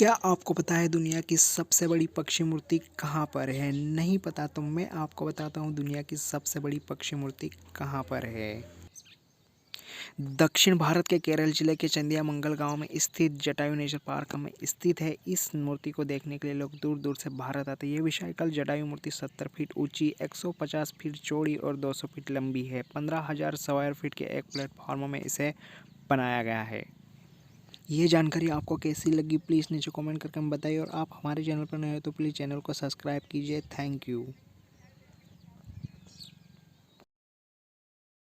क्या आपको पता है दुनिया की सबसे बड़ी पक्षी मूर्ति कहाँ पर है? नहीं पता तो मैं आपको बताता हूँ दुनिया की सबसे बड़ी पक्षी मूर्ति कहाँ पर है। दक्षिण भारत के केरल जिले के चंदियामंगल गांव में स्थित जटायु नेचर पार्क में स्थित है। इस मूर्ति को देखने के लिए लोग दूर दूर से भारत आते हैं। ये विशाल जटायु मूर्ति 70 फीट ऊंची, 150 फीट चौड़ी और 200 फीट लंबी है। 15,000 स्क्वायर फीट के एक प्लेटफॉर्म में इसे बनाया गया है। ये जानकारी आपको कैसी लगी प्लीज़ नीचे कमेंट करके हमें बताइए, और आप हमारे चैनल पर नए हो तो प्लीज़ चैनल को सब्सक्राइब कीजिए। Thank you.